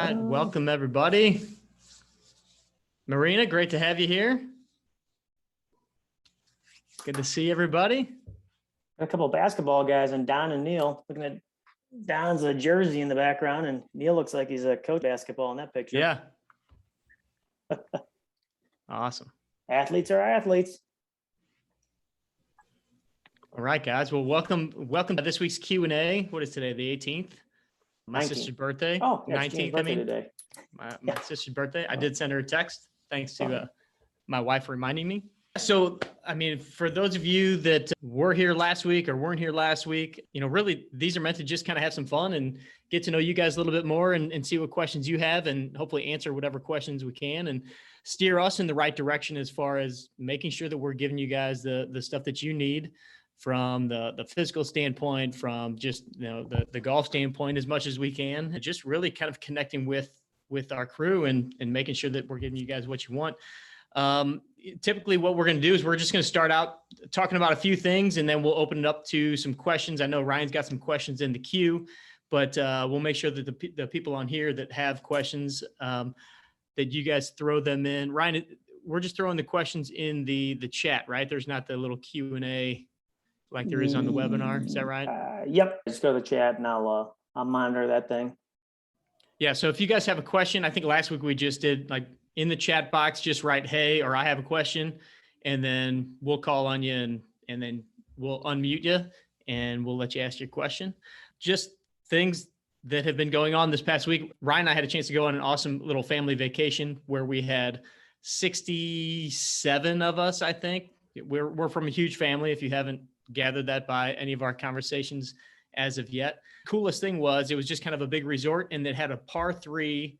right, welcome everybody. Marina, great to have you here. Good to see everybody. A couple of basketball guys and Don and Neil. Looking at Don's a jersey in the background, and Neil looks like he's a coach basketball in that picture. Yeah. Awesome. Athletes are athletes. All right, guys. Well, welcome to this week's Q&A. What is today? The 18th? My 19th. sister's birthday. Oh, yeah, 19th, birthday today. My sister's birthday. I did send her a text. Thanks to my wife reminding me. So, I mean, for those of you that were here last week or weren't here last week, really, these are meant to just kind of have some fun and get to know you guys a little bit more and see what questions you have and hopefully answer whatever questions we can and steer us in the right direction as far as making sure that we're giving you guys the stuff that you need from the physical standpoint, from just, the golf standpoint as much as we can, and just really kind of connecting with our crew and making sure that we're giving you guys what you want. Typically what we're going to do is we're just going to start out talking about a few things and then we'll open it up to some questions. I know Ryan's got some questions in the queue, but we'll make sure that the people on here that have questions, that you guys throw them in. Ryan, we're just throwing the questions in the chat, right? There's not the little Q&A like there is on the webinar. Is that right? Yep. Just go to the chat and I'll monitor that thing. Yeah. So if you guys have a question, I think last week we just did like in the chat box, just write, hey, or I have a question, and then we'll call on you and then we'll unmute you and we'll let you ask your question. Just things that have been going on this past week. Ryan and I had a chance to go on an awesome little family vacation where we had 67 of us, I think. We're from a huge family, if you haven't gathered that by any of our conversations as of yet. Coolest thing was it was just kind of a big resort and it had a par 3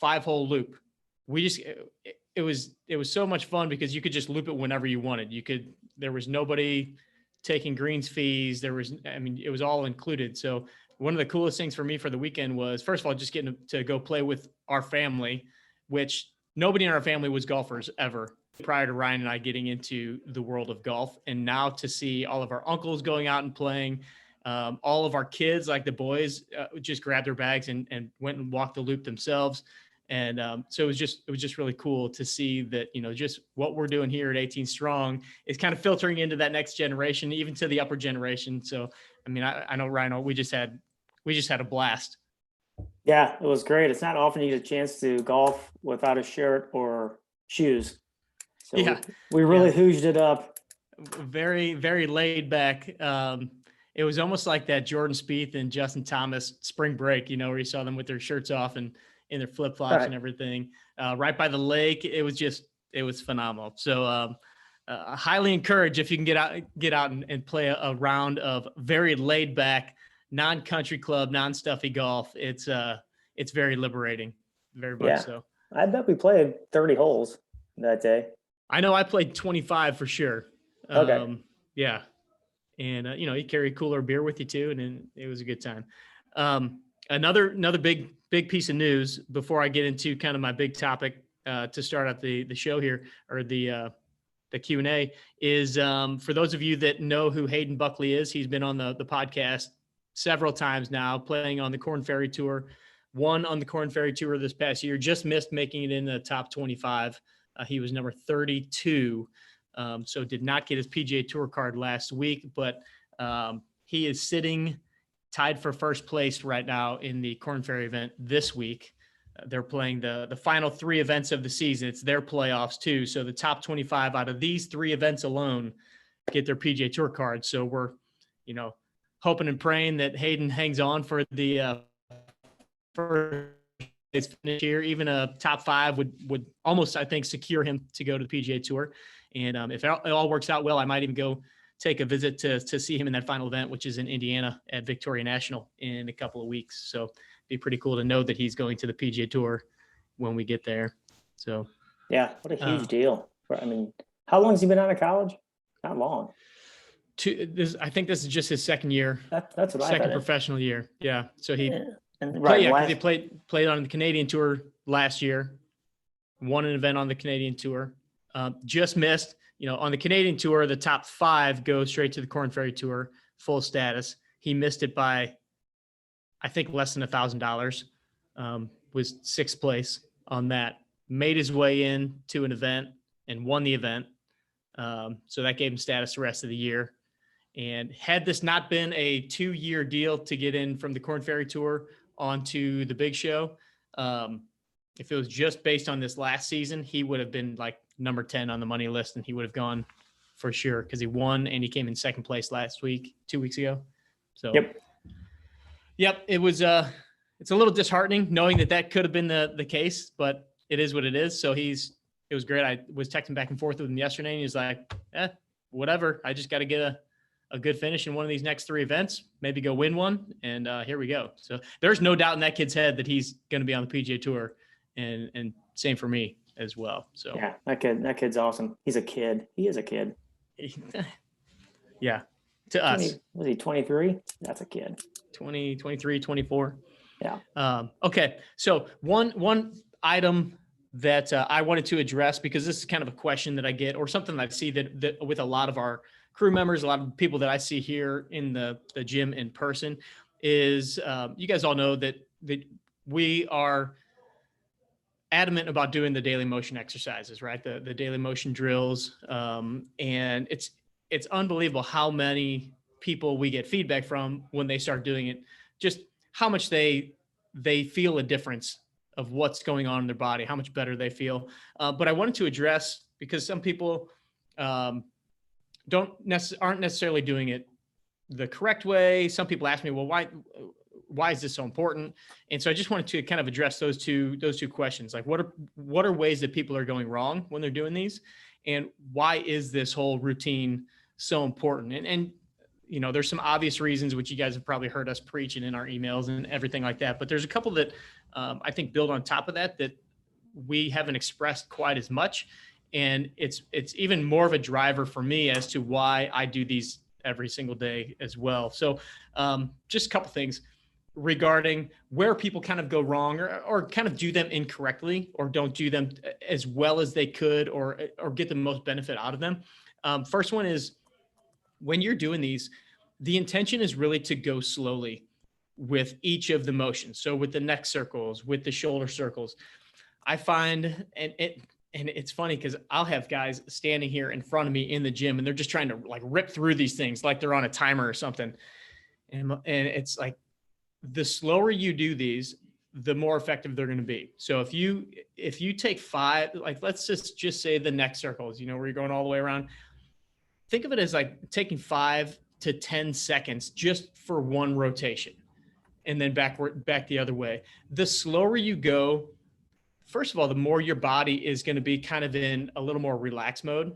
5-hole loop. It was so much fun because you could just loop it whenever you wanted. There was nobody taking greens fees. It was all included. So one of the coolest things for me for the weekend was, first of all, just getting to go play with our family, which nobody in our family was golfers ever prior to Ryan and I getting into the world of golf. And now to see all of our uncles going out and playing, all of our kids, like the boys, just grabbed their bags and went and walked the loop themselves. And so it was just really cool to see that, just what we're doing here at 18 Strong is kind of filtering into that next generation, even to the upper generation. So, I know, Ryan, we just had a blast. Yeah, it was great. It's not often you get a chance to golf without a shirt or shoes. So yeah, we really hooged it up. Very, very laid back. It was almost like that Jordan Spieth and Justin Thomas spring break, where you saw them with their shirts off and in their flip-flops and everything, right by the lake. It was phenomenal. So I highly encourage, if you can get out and play a round of very laid back, non-country club, non-stuffy golf. It's very liberating. Very much so. I bet we played 30 holes that day. I know I played 25 for sure. Okay. Yeah. And, you carry a cooler beer with you too. And then it was a good time. Another big piece of news before I get into kind of my big topic to start out the show here, or the Q&A, is for those of you that know who Hayden Buckley is. He's been on the podcast several times now, playing on the Korn Ferry Tour, won on the Korn Ferry Tour this past year, just missed making it in the top 25. He was number 32, so did not get his PGA Tour card last week, but he is sitting tied for first place right now in the Korn Ferry event this week. They're playing the final 3 events of the season. It's their playoffs too. So the top 25 out of these 3 events alone get their PGA Tour card. So we're, hoping and praying that Hayden hangs on for the first finish here. Even a top 5 would almost, I think, secure him to go to the PGA Tour. And if it all works out well, I might even go take a visit to see him in that final event, which is in Indiana at Victoria National in a couple of weeks. So it'd be pretty cool to know that he's going to the PGA Tour when we get there. So yeah, what a huge deal. How long has he been out of college? Not long. I think this is just his second year. That's what second professional year. Yeah. So he played on the Canadian Tour last year, won an event on the Canadian Tour, just missed. On the Canadian Tour, the top 5 go straight to the Korn Ferry Tour, full status. He missed it by, I think, less than $1,000. was sixth place on that, made his way in to an event and won the event. So that gave him status the rest of the year. And had this not been a 2-year deal to get in from the Corn Ferry Tour onto the big show, if it was just based on this last season, he would have been like number 10 on the money list, and he would have gone for sure because he won and he came in second place 2 weeks ago. So, yep, it was it's a little disheartening knowing that could have been the case, but it is what it is. So it was great. I was texting back and forth with him yesterday, and he's like, whatever. I just got to get a good finish in one of these next 3 events, maybe go win one. And here we go. So there's no doubt in that kid's head that he's going to be on the PGA Tour, and same for me as well. So yeah, that kid's awesome. He's a kid. He is a kid. Yeah. To us. Was he 23? That's a kid. 20, 23, 24. Yeah. Okay. So one item that I wanted to address, because this is kind of a question that I get, or something that I see that with a lot of our crew members, a lot of people that I see here in the gym in person, is you guys all know that we are adamant about doing the daily motion exercises, right? The daily motion drills. And it's unbelievable how many people we get feedback from when they start doing it, just how much they feel a difference of what's going on in their body, how much better they feel. But I wanted to address, because some people aren't necessarily doing it the correct way. Some people ask me, well, why is this so important? And so I just wanted to kind of address those two questions. Like, what are ways that people are going wrong when they're doing these? And why is this whole routine so important? And you know, there's some obvious reasons, which you guys have probably heard us preaching in our emails and everything like that. But there's a couple that I think build on top of that we haven't expressed quite as much. And it's even more of a driver for me as to why I do these every single day as well. So just a couple things regarding where people kind of go wrong, or kind of do them incorrectly, or don't do them as well as they could, or get the most benefit out of them. First one is, when you're doing these, the intention is really to go slowly with each of the motions. So with the neck circles, with the shoulder circles, I find, and it's funny because I'll have guys standing here in front of me in the gym, and they're just trying to like rip through these things like they're on a timer or something. And it's like, the slower you do these, the more effective they're going to be. So if you take 5, like let's just say the neck circles, you know, where you're going all the way around, think of it as like taking 5 to 10 seconds just for one rotation, and then back the other way. The slower you go, first of all, the more your body is going to be kind of in a little more relaxed mode.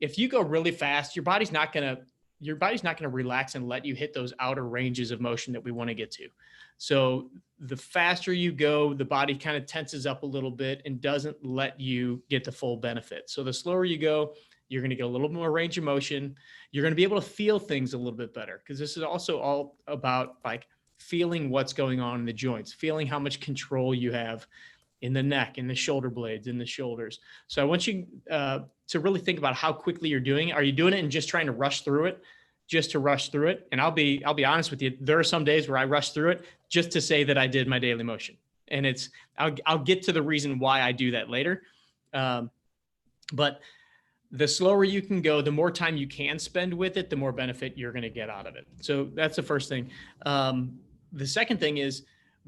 If you go really fast, your body's not going to relax and let you hit those outer ranges of motion that we want to get to. So the faster you go, the body kind of tenses up a little bit and doesn't let you get the full benefit. So the slower you go, you're going to get a little more range of motion. You're going to be able to feel things a little bit better, because this is also all about like feeling what's going on in the joints, feeling how much control you have in the neck, in the shoulder blades, in the shoulders. So I want you to really think about how quickly you're doing it. Are you doing it and just trying to rush through it, just to rush through it? And I'll be honest with you. There are some days where I rush through it just to say that I did my daily motion. And I'll get to the reason why I do that later. But the slower you can go, the more time you can spend with it, the more benefit you're going to get out of it. So that's the first thing. The second thing is,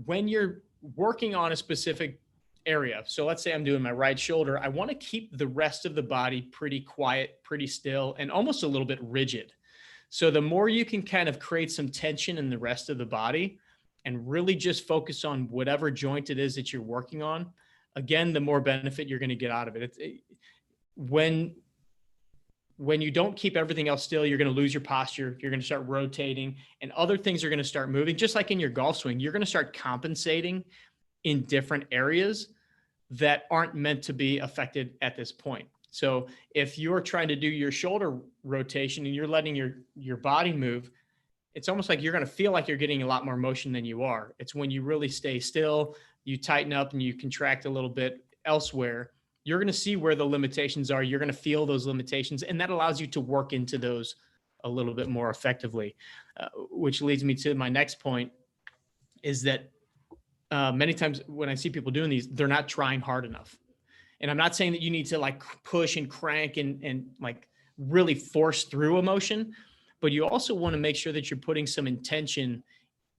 when you're working on a specific area. So let's say I'm doing my right shoulder. I want to keep the rest of the body pretty quiet, pretty still, and almost a little bit rigid. So the more you can kind of create some tension in the rest of the body and really just focus on whatever joint it is that you're working on, again, the more benefit you're going to get out of it. When you don't keep everything else still, you're going to lose your posture. You're going to start rotating, and other things are going to start moving. Just like in your golf swing, you're going to start compensating in different areas that aren't meant to be affected at this point. So if you're trying to do your shoulder rotation and you're letting your body move, it's almost like you're going to feel like you're getting a lot more motion than you are. It's when you really stay still, you tighten up and you contract a little bit elsewhere, you're going to see where the limitations are. You're going to feel those limitations, and that allows you to work into those a little bit more effectively, which leads me to my next point, is that many times when I see people doing these, they're not trying hard enough. And I'm not saying that you need to like push and crank and like really force through emotion, but you also want to make sure that you're putting some intention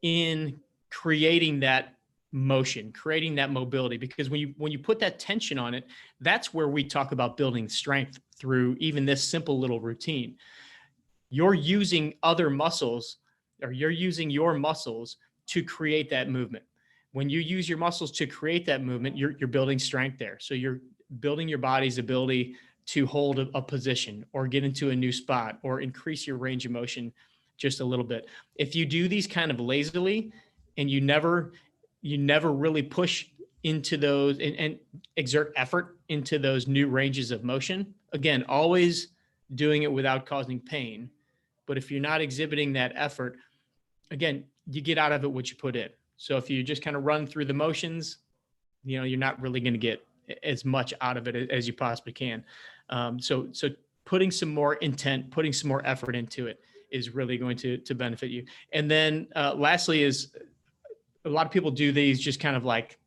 in creating that motion, creating that mobility, because when you put that tension on it, that's where we talk about building strength through even this simple little routine. You're using other muscles, or you're using your muscles to create that movement. When you use your muscles to create that movement, you're building strength there. So you're building your body's ability to hold a position or get into a new spot or increase your range of motion just a little bit. If you do these kind of lazily and you never really push into those and exert effort into those new ranges of motion, again, always doing it without causing pain. But if you're not exhibiting that effort, again, you get out of it what you put in. So if you just kind of run through the motions, you're not really going to get as much out of it as you possibly can. So putting some more intent, putting some more effort into it is really going to benefit you. And then lastly is a lot of people do these just kind of like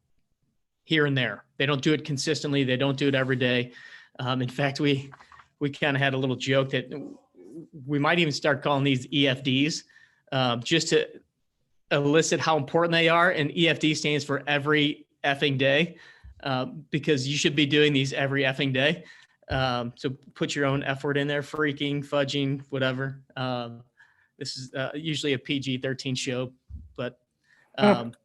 here and there. They don't do it consistently. They don't do it every day. In fact, we kind of had a little joke that we might even start calling these EFDs just to elicit how important they are. And EFD stands for every effing day, because you should be doing these every effing day. So put your own effort in there, freaking, fudging, whatever. This is usually a PG-13 show, but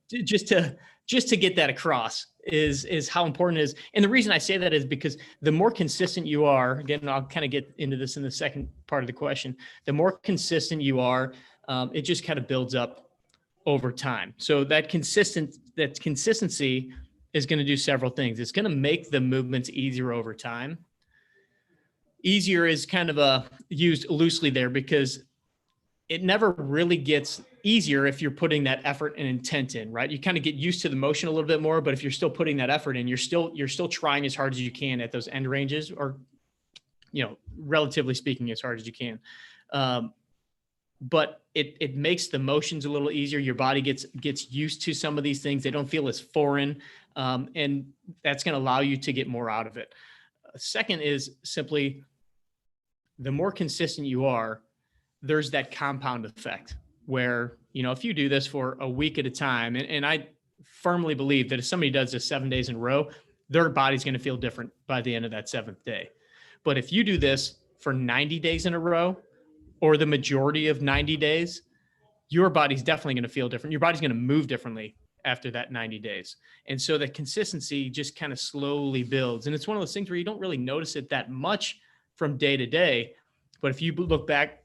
just to get that across is how important it is. And the reason I say that is because the more consistent you are, again, and I'll kind of get into this in the second part of the question, the more consistent you are, it just kind of builds up over time. So that consistency is going to do several things. It's going to make the movements easier over time. Easier is kind of used loosely there because it never really gets easier if you're putting that effort and intent in, right? You kind of get used to the motion a little bit more, but if you're still putting that effort in, you're still trying as hard as you can at those end ranges, or, relatively speaking, as hard as you can. But it makes the motions a little easier. Your body gets used to some of these things. They don't feel as foreign. And that's going to allow you to get more out of it. Second is simply the more consistent you are, there's that compound effect where, if you do this for a week at a time, and I firmly believe that if somebody does this 7 days in a row, their body's going to feel different by the end of that seventh day. But if you do this for 90 days in a row, or the majority of 90 days, your body's definitely going to feel different. Your body's going to move differently after that 90 days. And so that consistency just kind of slowly builds. And it's one of those things where you don't really notice it that much from day to day. But if you look back,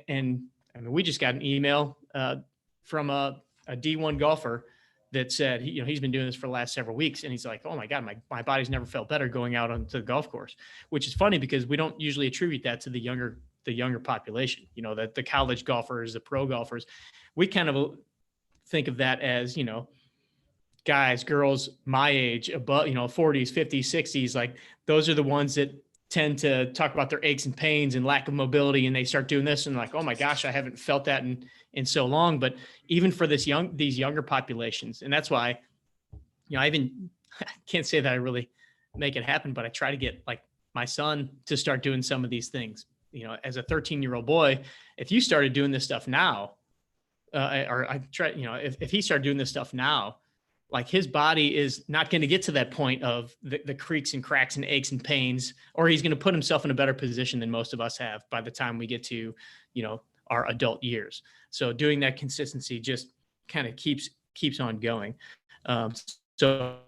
and I mean, we just got an email from a D1 golfer that said, he's been doing this for the last several weeks. And he's like, oh my God, my body's never felt better going out onto the golf course, which is funny because we don't usually attribute that to the younger population, that the college golfers, the pro golfers. We kind of think of that as, guys, girls my age, above, 40s, 50s, 60s, like those are the ones that tend to talk about their aches and pains and lack of mobility. And they start doing this and like, oh my gosh, I haven't felt that in so long. But even for these younger populations, and that's why, I can't say that I really make it happen, but I try to get like my son to start doing some of these things. As a 13-year-old boy, if you started doing this stuff now, or I try, if he started doing this stuff now, like his body is not going to get to that point of the creaks and cracks and aches and pains, or he's going to put himself in a better position than most of us have by the time we get to, our adult years. So doing that consistency just kind of keeps on going. So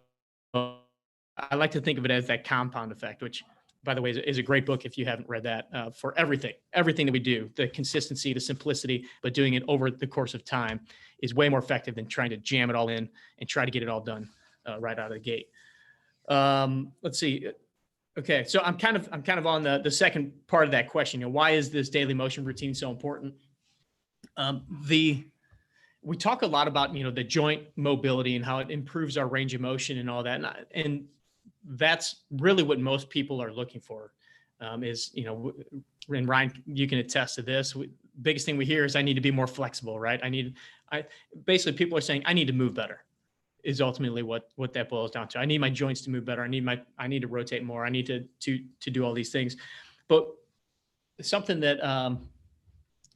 I like to think of it as that compound effect, which, by the way, is a great book if you haven't read that, for everything that we do, the consistency, the simplicity, but doing it over the course of time is way more effective than trying to jam it all in and try to get it all done right out of the gate. Let's see. Okay. So I'm kind of on the second part of that question. Why is this daily motion routine so important? We talk a lot about, the joint mobility and how it improves our range of motion and all that. And that's really what most people are looking for, is, and Ryan, you can attest to this. Biggest thing we hear is I need to be more flexible, right? Basically people are saying I need to move better. is ultimately what that boils down to. I need my joints to move better. I need to rotate more. I need to do all these things. But something that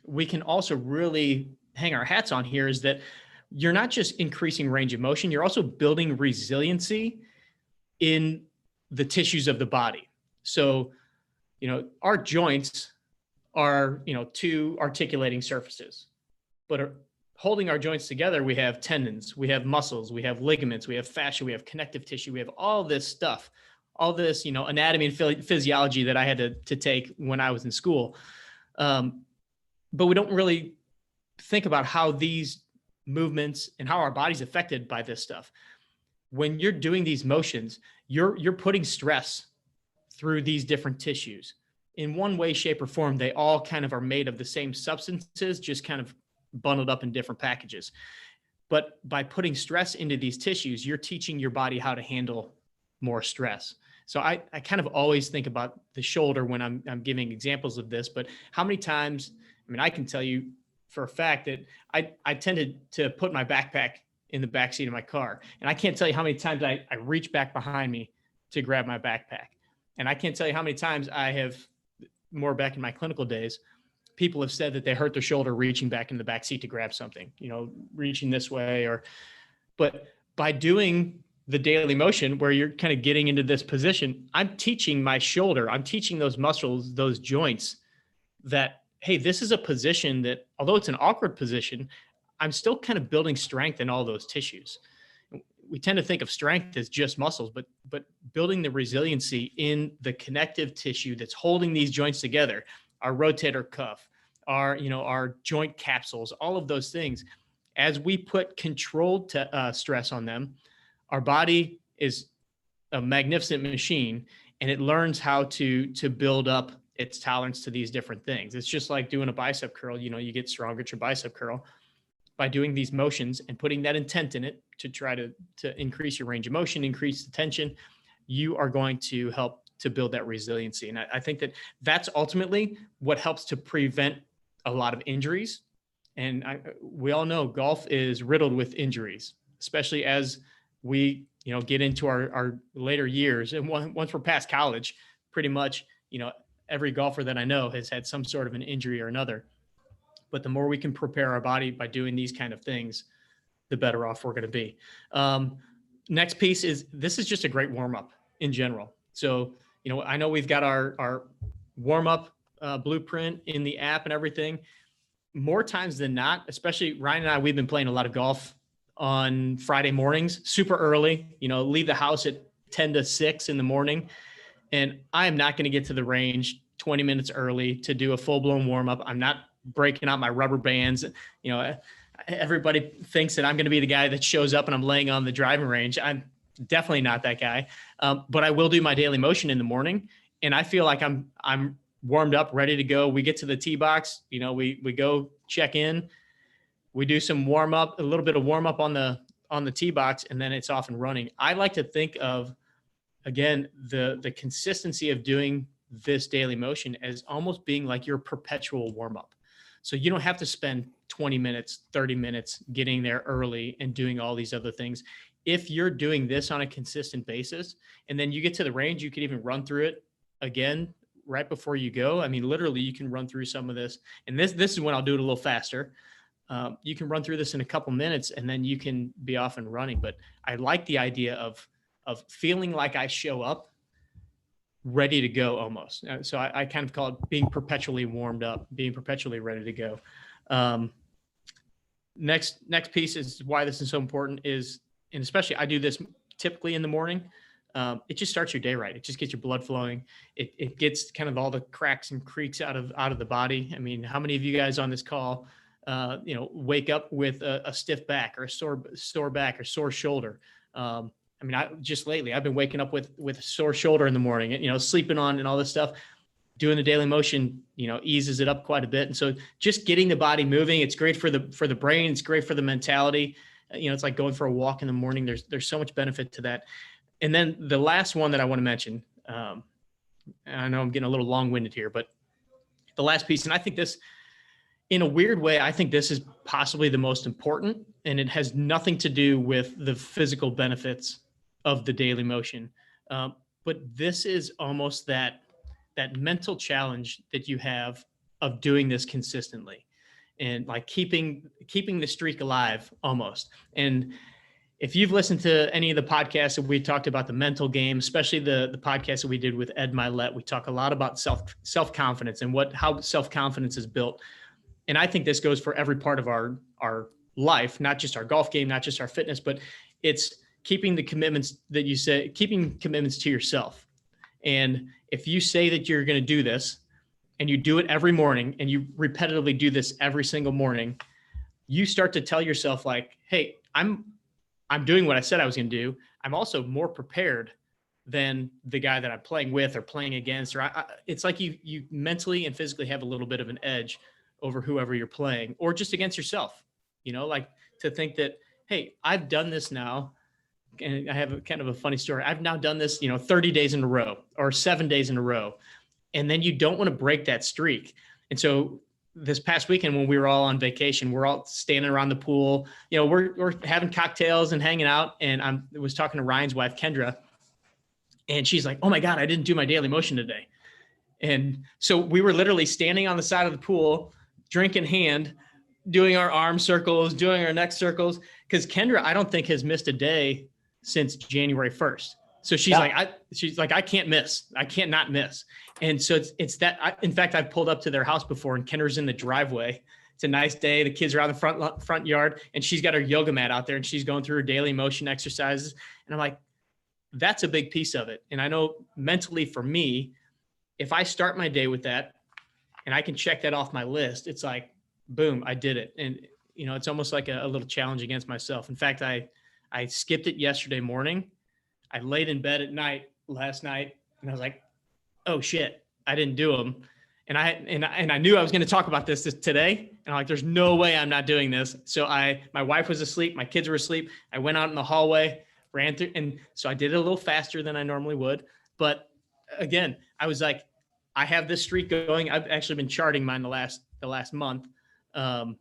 we can also really hang our hats on here is that you're not just increasing range of motion, you're also building resiliency in the tissues of the body. So, our joints are, two articulating surfaces, but holding our joints together, we have tendons, we have muscles, we have ligaments, we have fascia, we have connective tissue, we have all this stuff, all this, anatomy and physiology that I had to take when I was in school. But we don't really think about how these movements and how our body's affected by this stuff. When you're doing these motions, you're putting stress through these different tissues. In one way, shape, or form, they all kind of are made of the same substances, just kind of bundled up in different packages. But by putting stress into these tissues, you're teaching your body how to handle more stress. So I kind of always think about the shoulder when I'm giving examples of this, but how many times, I can tell you for a fact that I tended to put my backpack in the backseat of my car. And I can't tell you how many times I reach back behind me to grab my backpack. And I can't tell you how many times I have, more back in my clinical days, people have said that they hurt their shoulder reaching back in the backseat to grab something, reaching this way but by doing the daily motion where you're kind of getting into this position, I'm teaching my shoulder, I'm teaching those muscles, those joints that, hey, this is a position that, although it's an awkward position, I'm still kind of building strength in all those tissues. We tend to think of strength as just muscles, but building the resiliency in the connective tissue that's holding these joints together, our rotator cuff, our joint capsules, all of those things, as we put controlled stress on them, our body is a magnificent machine, and it learns how to build up its tolerance to these different things. It's just like doing a bicep curl. You get stronger at your bicep curl by doing these motions and putting that intent in it to try to increase your range of motion, increase the tension. You are going to help to build that resiliency. And I think that that's ultimately what helps to prevent a lot of injuries. And we all know golf is riddled with injuries, especially as we, get into our later years. And once we're past college, pretty much, every golfer that I know has had some sort of an injury or another. But the more we can prepare our body by doing these kind of things, the better off we're going to be. Next piece is, this is just a great warm-up in general. So, I know we've got our warm-up blueprint in the app and everything. More times than not, especially Ryan and I, we've been playing a lot of golf on Friday mornings, super early, leave the house at 10 to 6 in the morning. And I am not going to get to the range 20 minutes early to do a full-blown warm-up. I'm not breaking out my rubber bands. Everybody thinks that I'm going to be the guy that shows up and I'm laying on the driving range. I'm definitely not that guy. But I will do my daily motion in the morning, and I feel like I'm warmed up, ready to go. We get to the tee box, we go check in, we do some warm up, a little bit of warm up on the tee box, and then it's off and running. I like to think of, again, the consistency of doing this daily motion as almost being like your perpetual warm up. So you don't have to spend 20 minutes, 30 minutes getting there early and doing all these other things. If you're doing this on a consistent basis, and then you get to the range, you can even run through it again right before you go. Literally, you can run through some of this. And this is when I'll do it a little faster. You can run through this in a couple minutes, and then you can be off and running. But I like the idea of feeling like I show up ready to go almost. So I kind of call it being perpetually warmed up, being perpetually ready to go. Next piece is why this is so important is, and especially I do this typically in the morning. It just starts your day right. It just gets your blood flowing. It gets kind of all the cracks and creaks out of the body. How many of you guys on this call, wake up with a stiff back or a sore back or sore shoulder? Just lately I've been waking up with a sore shoulder in the morning, sleeping on and all this stuff. Doing the daily motion, eases it up quite a bit. And so just getting the body moving, it's great for the brain. It's great for the mentality. It's like going for a walk in the morning. There's so much benefit to that. And then the last one that I want to mention, I know I'm getting a little long-winded here, but the last piece, and I think this, in a weird way, I think this is possibly the most important, and it has nothing to do with the physical benefits of the daily motion. But this is almost that mental challenge that you have of doing this consistently, and like keeping the streak alive almost. And if you've listened to any of the podcasts that we talked about the mental game, especially the podcast that we did with Ed Milet, we talk a lot about self-confidence and how self-confidence is built. And I think this goes for every part of our life, not just our golf game, not just our fitness, but it's keeping the commitments that you say, keeping commitments to yourself. And if you say that you're going to do this and you do it every morning and you repetitively do this every single morning, you start to tell yourself like, hey, I'm doing what I said I was going to do. I'm also more prepared than the guy that I'm playing with or playing against, or it's like you mentally and physically have a little bit of an edge over whoever you're playing, or just against yourself, like to think that, hey, I've done this now. And I have a kind of a funny story. I've now done this, 30 days in a row or 7 days in a row. And then you don't want to break that streak. And so this past weekend when we were all on vacation, we're all standing around the pool, we're having cocktails and hanging out. And I was talking to Ryan's wife, Kendra, and she's like, oh my God, I didn't do my daily motion today. And so we were literally standing on the side of the pool, drink in hand, doing our arm circles, doing our neck circles. Because Kendra, I don't think has missed a day since January 1st. So she's like, I can't miss. I can't not miss. And so it's that. In fact, I've pulled up to their house before, and Kendra's in the driveway. It's a nice day. The kids are out in the front yard, and she's got her yoga mat out there, and she's going through her daily motion exercises. And I'm like, that's a big piece of it. And I know mentally for me, if I start my day with that, and I can check that off my list, it's like, boom, I did it. And it's almost like a little challenge against myself. In fact, I skipped it yesterday morning. I laid in bed at night last night, and I was like, oh shit, I didn't do them. And I knew I was going to talk about this today. And I'm like, there's no way I'm not doing this. So my wife was asleep. My kids were asleep. I went out in the hallway, ran through. And so I did it a little faster than I normally would. But again, I was like, I have this streak going. I've actually been charting mine the last month. But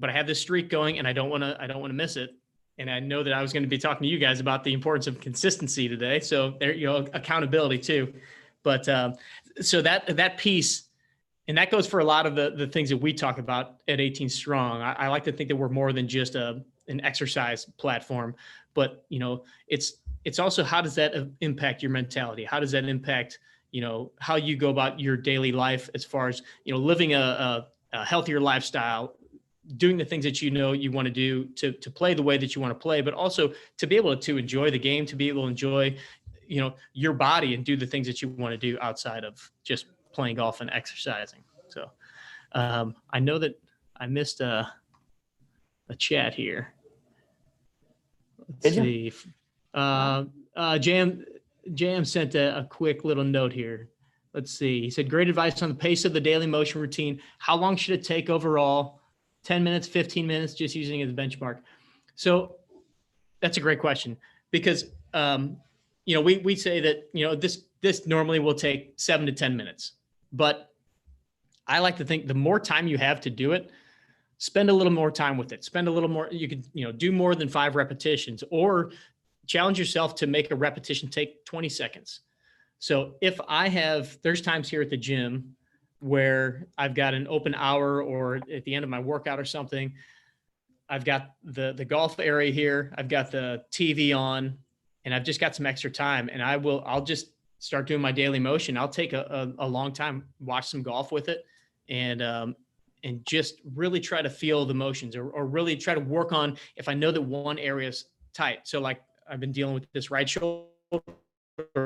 I have this streak going, and I don't want to miss it. And I know that I was going to be talking to you guys about the importance of consistency today. So there, accountability too. But so that piece, and that goes for a lot of the things that we talk about at 18 Strong. I like to think that we're more than just an exercise platform, but it's also, how does that impact your mentality? How does that impact, how you go about your daily life as far as, living a healthier lifestyle, doing the things that you want to do to play the way that you want to play, but also to be able to enjoy the game, to be able to enjoy, your body and do the things that you want to do outside of just playing golf and exercising. So I know that I missed a chat here. Let's see. Jam sent a quick little note here. Let's see. He said, great advice on the pace of the daily motion routine. How long should it take overall? 10 minutes, 15 minutes, just using it as a benchmark. So that's a great question, because, we say that, this normally will take 7 to 10 minutes, but I like to think the more time you have to do it, spend a little more time with it, spend a little more. You could, do more than 5 repetitions, or challenge yourself to make a repetition take 20 seconds. So there's times here at the gym where I've got an open hour, or at the end of my workout or something, I've got the golf area here, I've got the TV on, and I've just got some extra time, and I'll just start doing my daily motion. I'll take a long time, watch some golf with it, and just really try to feel the motions, or really try to work on, if I know that one area is tight. So like I've been dealing with this right shoulder a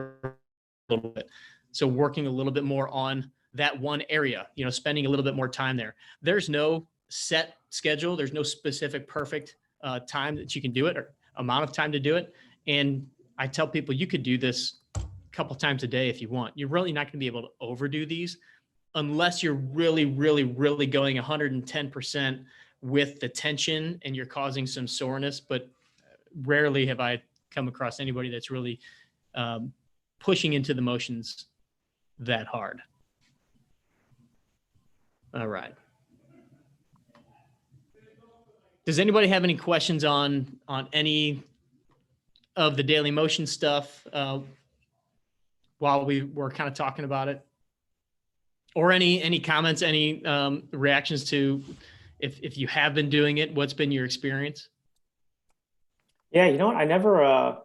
little bit. So working a little bit more on that one area, spending a little bit more time there. There's no set schedule. There's no specific perfect time that you can do it, or amount of time to do it. And I tell people you could do this a couple times a day if you want. You're really not going to be able to overdo these unless you're really, really, really going 110% with the tension and you're causing some soreness. But rarely have I come across anybody that's really pushing into the motions that hard. All right. Does anybody have any questions on any of the daily motion stuff while we were kind of talking about it? Or any comments, any reactions to if you have been doing it, what's been your experience? Yeah, you know what? I never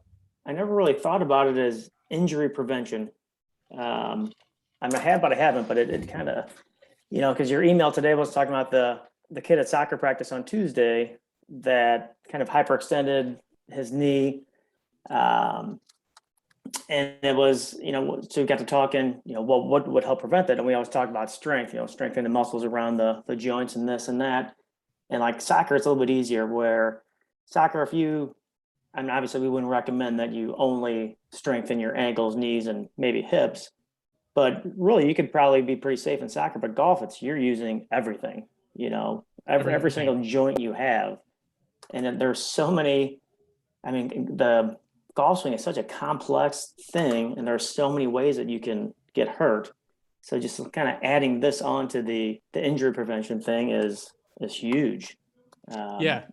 really thought about it as injury prevention. I mean, I have, but I haven't. But it kind of, because your email today was talking about the kid at soccer practice on Tuesday that kind of hyperextended his knee, and it was, so we got to talking, well, what would help prevent that? And we always talk about strength, strengthening the muscles around the joints and this and that. And like soccer, it's a little bit easier. Where soccer, I mean, obviously we wouldn't recommend that you only strengthen your ankles, knees, and maybe hips, but really you could probably be pretty safe in soccer. But golf, you're using everything, every single joint you have. And then there's so many, I mean, the golf swing is such a complex thing, and there's so many ways that you can get hurt. So just kind of adding this on to the injury prevention thing is huge. Yeah.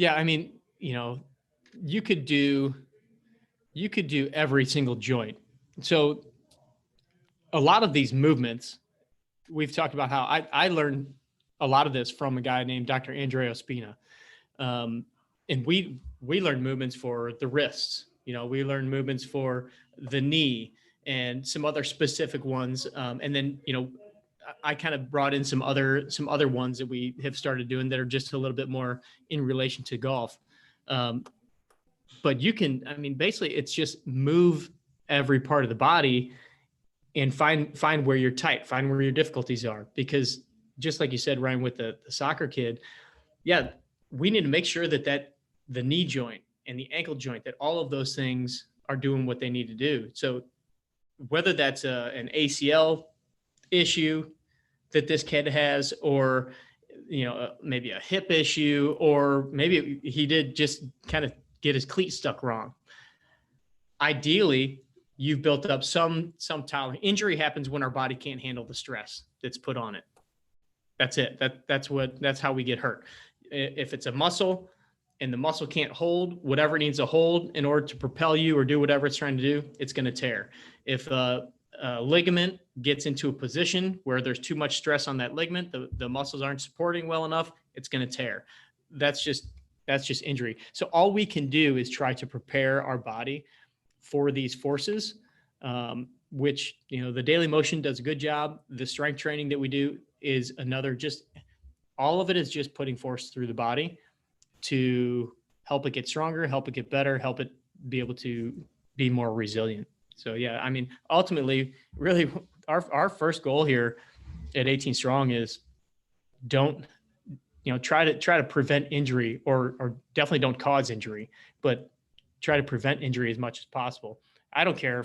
I mean, you could do every single joint. So a lot of these movements, we've talked about how I learned a lot of this from a guy named Dr. Andrea Ospina. And we learned movements for the wrists, we learned movements for the knee and some other specific ones. And then, I kind of brought in some other ones that we have started doing that are just a little bit more in relation to golf. But you can, I mean, basically it's just move every part of the body and find where you're tight, find where your difficulties are. Because just like you said, Ryan, with the soccer kid, yeah, we need to make sure that the knee joint and the ankle joint, that all of those things are doing what they need to do. So whether that's an ACL issue that this kid has, or, maybe a hip issue, or maybe he did just kind of get his cleat stuck wrong. Ideally, you've built up some tolerance. Injury happens when our body can't handle the stress that's put on it. That's it. That's how we get hurt. If it's a muscle and the muscle can't hold whatever it needs to hold in order to propel you or do whatever it's trying to do, it's going to tear. If a ligament gets into a position where there's too much stress on that ligament, the muscles aren't supporting well enough, it's going to tear. That's just injury. So all we can do is try to prepare our body for these forces, which, the daily motion does a good job. The strength training that we do is another, just all of it is just putting force through the body to help it get stronger, help it get better, help it be able to be more resilient. So yeah, I mean, ultimately, really our first goal here at 18 Strong is don't, try to prevent injury, or definitely don't cause injury, but try to prevent injury as much as possible. I don't care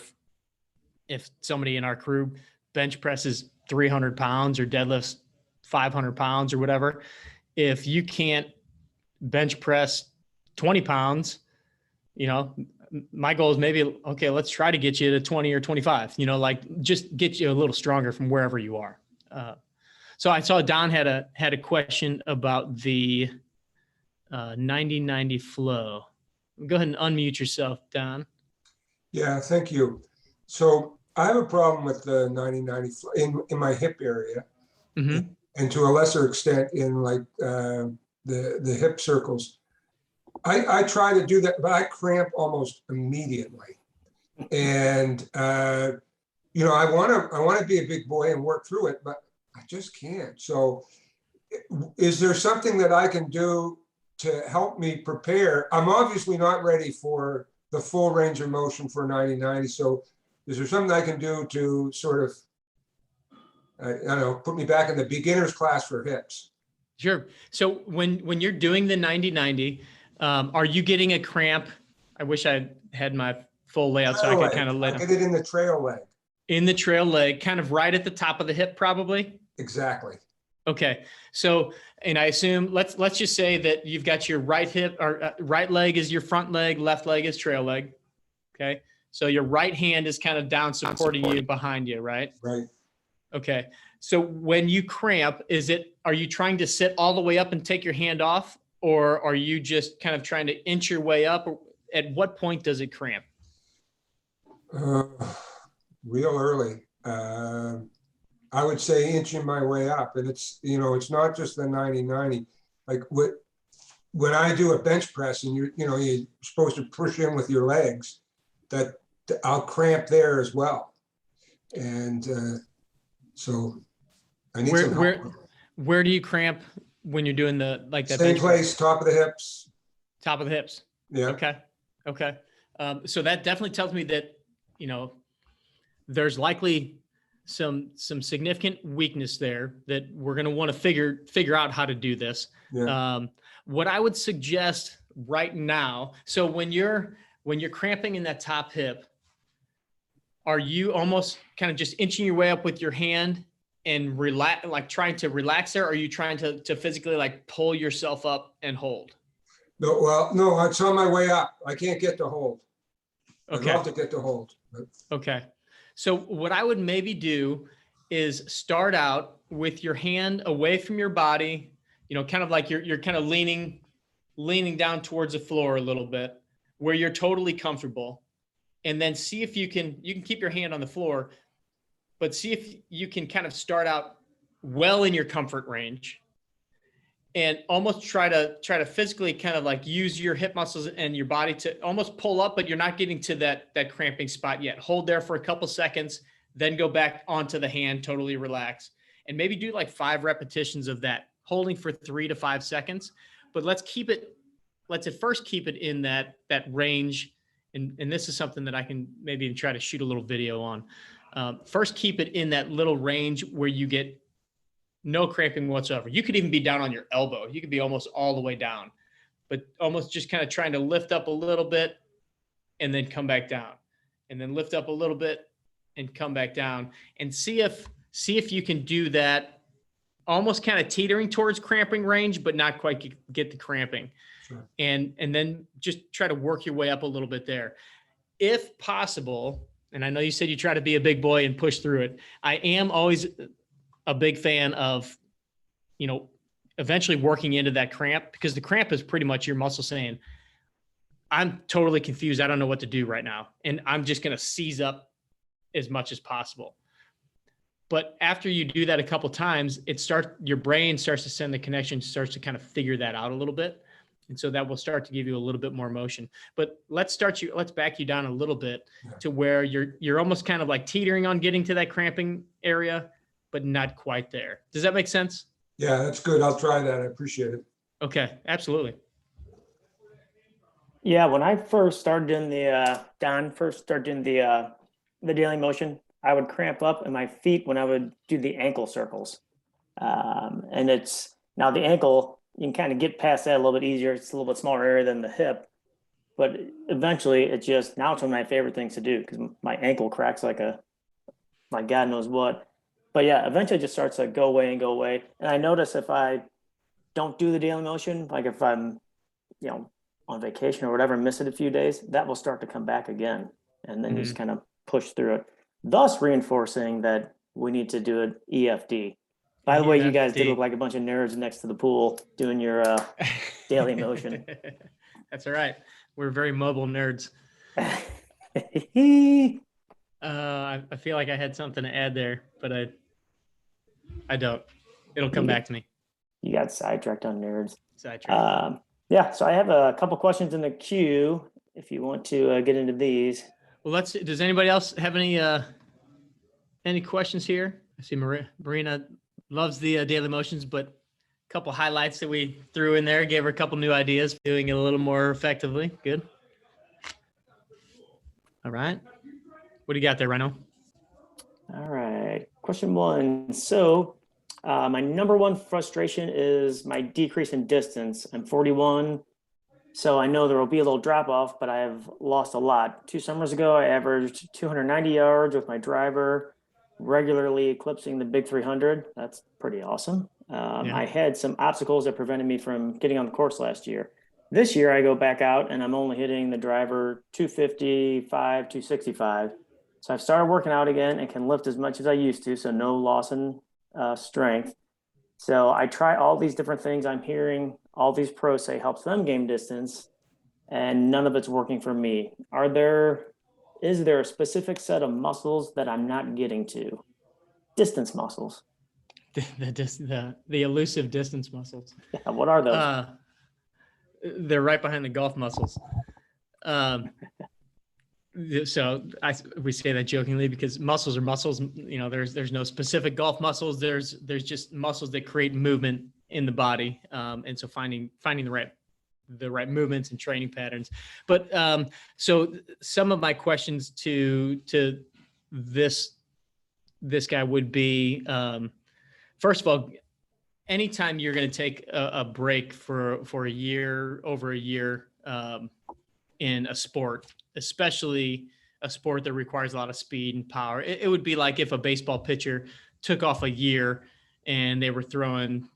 if somebody in our crew bench presses 300 pounds or deadlifts 500 pounds or whatever. If you can't bench press 20 pounds, my goal is maybe, okay, let's try to get you to 20 or 25, just get you a little stronger from wherever you are. So I saw Don had a question about the 90-90 flow. Go ahead and unmute yourself, Don. Yeah, thank you. So I have a problem with the 90-90 flow in my hip area, Mm-hmm. and to a lesser extent in like the hip circles. I try to do that, but I cramp almost immediately. And I want to be a big boy and work through it, but I just can't. So is there something that I can do to help me prepare? I'm obviously not ready for the full range of motion for 90-90. So is there something I can do to sort of, put me back in the beginner's class for hips? Sure. So when you're doing the 90-90, are you getting a cramp? I wish I had my full layout so I could kind of I get it in the trail leg. In the trail leg, kind of right at the top of the hip, probably. Exactly. Okay. So, and I assume let's just say that you've got your right hip, or right leg is your front leg, left leg is trail leg. Okay. So your right hand is kind of down supporting you behind you, right? Right. Okay. So when you cramp, are you trying to sit all the way up and take your hand off, or are you just kind of trying to inch your way up? Or at what point does it cramp? Uh, Real early. I would say inching my way up, and it's not just the 90-90. Like when I do a bench press and you're supposed to push in with your legs, that I'll cramp there as well. And so I need some help. Where do you cramp when you're doing that Same bench place, top of the hips. top of the hips? Yeah. Okay. So that definitely tells me that, there's likely some significant weakness there that we're going to want to figure out how to do this. Yeah. What I would suggest right now, so when you're cramping in that top hip, are you almost kind of just inching your way up with your hand and relax, like trying to relax there? Or are you trying to physically like pull yourself up and hold? No, it's on my way up. I can't get to hold. Okay. I'd love to get to hold. Okay. So what I would maybe do is start out with your hand away from your body, kind of like you're kind of leaning down towards the floor a little bit where you're totally comfortable. And then see if you can keep your hand on the floor, but see if you can kind of start out well in your comfort range and almost try to physically kind of like use your hip muscles and your body to almost pull up, but you're not getting to that cramping spot yet. Hold there for a couple seconds, then go back onto the hand, totally relax. And maybe do like 5 repetitions of that, holding for 3 to 5 seconds. But let's at first keep it in that range. And this is something that I can maybe try to shoot a little video on. First, keep it in that little range where you get no cramping whatsoever. You could even be down on your elbow. You could be almost all the way down, but almost just kind of trying to lift up a little bit and then come back down, and then lift up a little bit and come back down, and see if you can do that, almost kind of teetering towards cramping range, but not quite get the cramping. Sure. And then just try to work your way up a little bit there. If possible, and I know you said you try to be a big boy and push through it, I am always a big fan of, eventually working into that cramp, because the cramp is pretty much your muscle saying, I'm totally confused. I don't know what to do right now. And I'm just going to seize up as much as possible. But after you do that a couple times, your brain starts to send the connection, starts to kind of figure that out a little bit. And so that will start to give you a little bit more motion. But let's back you down a little bit to where you're almost kind of like teetering on getting to that cramping area, but not quite there. Does that make sense? Yeah, that's good. I'll try that. I appreciate it. Okay, absolutely. Yeah, when I first started doing the daily motion, I would cramp up in my feet when I would do the ankle circles. And now the ankle, you can kind of get past that a little bit easier. It's a little bit smaller area than the hip, but eventually now it's one of my favorite things to do because my ankle cracks like God knows what. But yeah, eventually it just starts to go away. And I notice if I don't do the daily motion, like if I'm, on vacation or whatever, miss it a few days, that will start to come back again. And then you just kind of push through it, thus reinforcing that we need to do it EFD. By the way, you guys did look like a bunch of nerds next to the pool doing your daily motion. That's all right. We're very mobile nerds. I feel like I had something to add there, but I don't. It'll come back to me. You got sidetracked on nerds. Sidetracked. Yeah, so I have a couple questions in the queue if you want to get into these. Well, does anybody else have any questions here? I see Marina loves the daily motions, but a couple highlights that we threw in there, gave her a couple new ideas, doing it a little more effectively. Good. All right. What do you got there, Rhino? All right. Question 1. So my number one frustration is my decrease in distance. I'm 41, so I know there will be a little drop off, but I have lost a lot. 2 summers ago, I averaged 290 yards with my driver, regularly eclipsing the big 300. That's pretty awesome. I had some obstacles that prevented me from getting on the course last year. This year, I go back out and I'm only hitting the driver 255, 265. So I've started working out again and can lift as much as I used to. So no loss in strength. So I try all these different things. I'm hearing all these pros say helps them gain distance, and none of it's working for me. Is there a specific set of muscles that I'm not getting to? Distance muscles. The elusive distance muscles. Yeah, what are those? They're right behind the golf muscles. So we say that jokingly because muscles are muscles. You know, there's no specific golf muscles. There's just muscles that create movement in the body. And so finding the right movements and training patterns. But so some of my questions to this guy would be, first of all, anytime you're going to take a break for a year, over a year, in a sport, especially a sport that requires a lot of speed and power, it would be like if a baseball pitcher took off a year and they were throwing,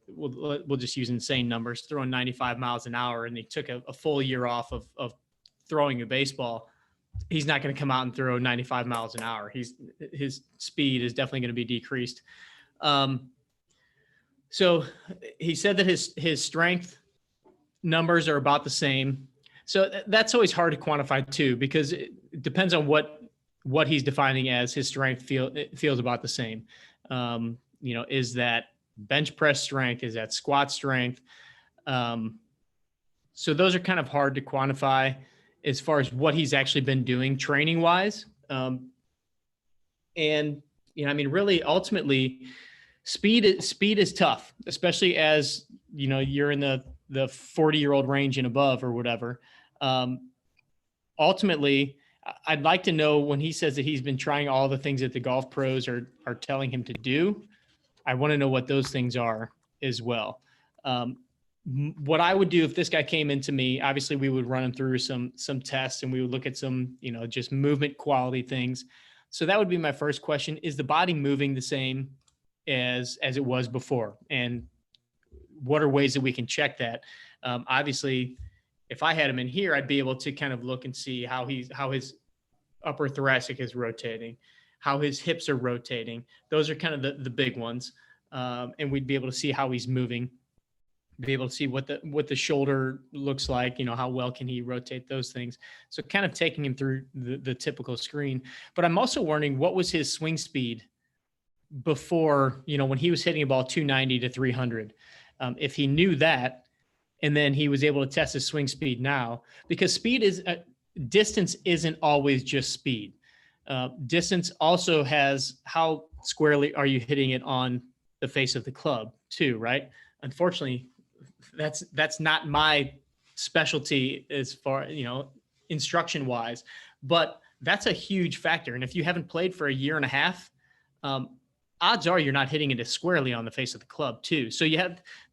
we'll just use insane numbers, throwing 95 miles an hour, and they took a full year off of throwing a baseball. He's not going to come out and throw 95 miles an hour. His speed is definitely going to be decreased. So he said that his strength numbers are about the same. So that's always hard to quantify too, because it depends on what he's defining as his strength feels about the same. You know, is that bench press strength? Is that squat strength? So those are kind of hard to quantify as far as what he's actually been doing training wise. And, you know, I mean, really ultimately speed is tough, especially as, you know, you're in the 40-year-old range and above or whatever. Ultimately, I'd like to know when he says that he's been trying all the things that the golf pros are telling him to do. I want to know what those things are as well. What I would do if this guy came into me, obviously we would run him through some tests and we would look at some, you know, just movement quality things. So that would be my first question. Is the body moving the same as it was before? And what are ways that we can check that? Obviously, if I had him in here, I'd be able to kind of look and see how his upper thoracic is rotating, how his hips are rotating. Those are kind of the big ones. And we'd be able to see how he's moving, be able to see what the shoulder looks like, you know, how well can he rotate those things. So kind of taking him through the typical screen. But I'm also wondering, what was his swing speed before, you know, when he was hitting a ball 290 to 300? If he knew that, and then he was able to test his swing speed now, because distance isn't always just speed. Distance also has how squarely are you hitting it on the face of the club too, right? Unfortunately, that's not my specialty as far, you know, instruction wise, but that's a huge factor. And if you haven't played for a year and a half, odds are you're not hitting it as squarely on the face of the club too. So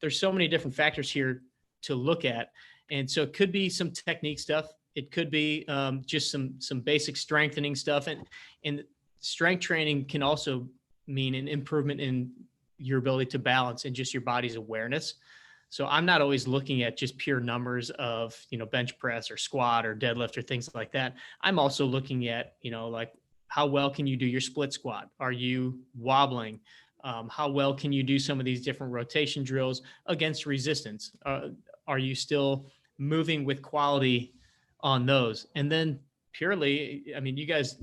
there's so many different factors here to look at. And so it could be some technique stuff. It could be just some basic strengthening stuff. And strength training can also mean an improvement in your ability to balance and just your body's awareness. So I'm not always looking at just pure numbers of, you know, bench press or squat or deadlift or things like that. I'm also looking at, you know, like how well can you do your split squat? Are you wobbling? How well can you do some of these different rotation drills against resistance? Are you still moving with quality on those? And then purely, I mean, you guys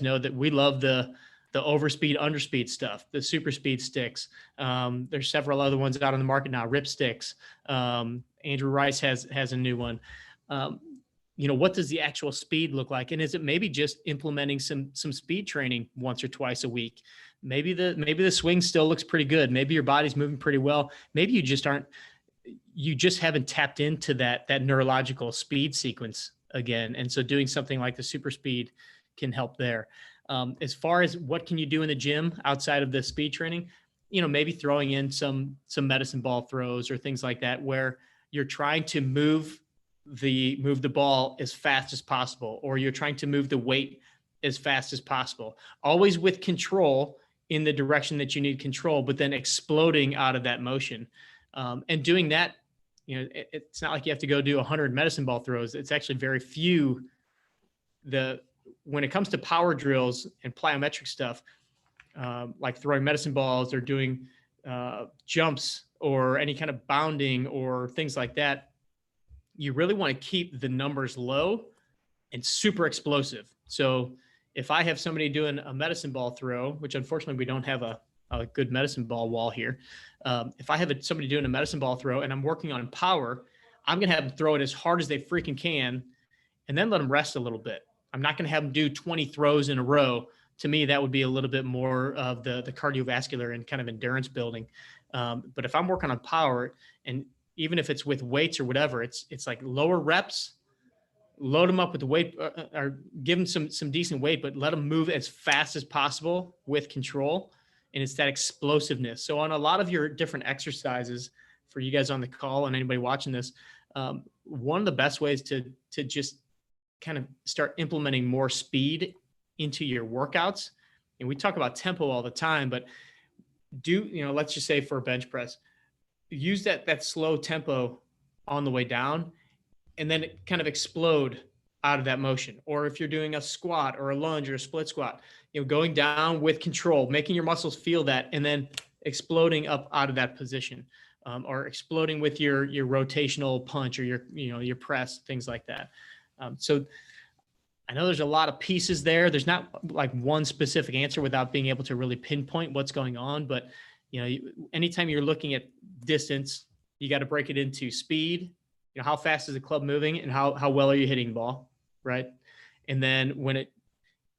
know that we love the overspeed, underspeed stuff, the super speed sticks. There's several other ones out on the market now, Rip Sticks. Andrew Rice has a new one. You know, what does the actual speed look like? And is it maybe just implementing some speed training once or twice a week? Maybe the swing still looks pretty good. Maybe your body's moving pretty well. Maybe you just haven't tapped into that neurological speed sequence again. And so doing something like the super speed can help there. As far as what can you do in the gym outside of the speed training, you know, maybe throwing in some medicine ball throws or things like that, where you're trying to move the ball as fast as possible, or you're trying to move the weight as fast as possible, always with control in the direction that you need control, but then exploding out of that motion. And doing that, you know, it's not like you have to go do 100 medicine ball throws. It's actually very few. When it comes to power drills and plyometric stuff, like throwing medicine balls or doing jumps or any kind of bounding or things like that, you really want to keep the numbers low and super explosive. So if I have somebody doing a medicine ball throw, which unfortunately we don't have a good medicine ball wall here. If I have somebody doing a medicine ball throw and I'm working on power, I'm going to have them throw it as hard as they freaking can and then let them rest a little bit. I'm not going to have them do 20 throws in a row. To me, that would be a little bit more of the cardiovascular and kind of endurance building. But if I'm working on power, and even if it's with weights or whatever, it's like lower reps, load them up with the weight or give them some decent weight, but let them move as fast as possible with control. And it's that explosiveness. So on a lot of your different exercises for you guys on the call and anybody watching this, one of the best ways to just kind of start implementing more speed into your workouts. And we talk about tempo all the time, but let's just say for a bench press, use that slow tempo on the way down and then kind of explode out of that motion. Or if you're doing a squat or a lunge or a split squat, going down with control, making your muscles feel that, and then exploding up out of that position, or exploding with your rotational punch or your press, things like that. So I know there's a lot of pieces there. There's not like one specific answer without being able to really pinpoint what's going on. But, anytime you're looking at distance, you got to break it into speed. How fast is the club moving and how well are you hitting the ball, right? And then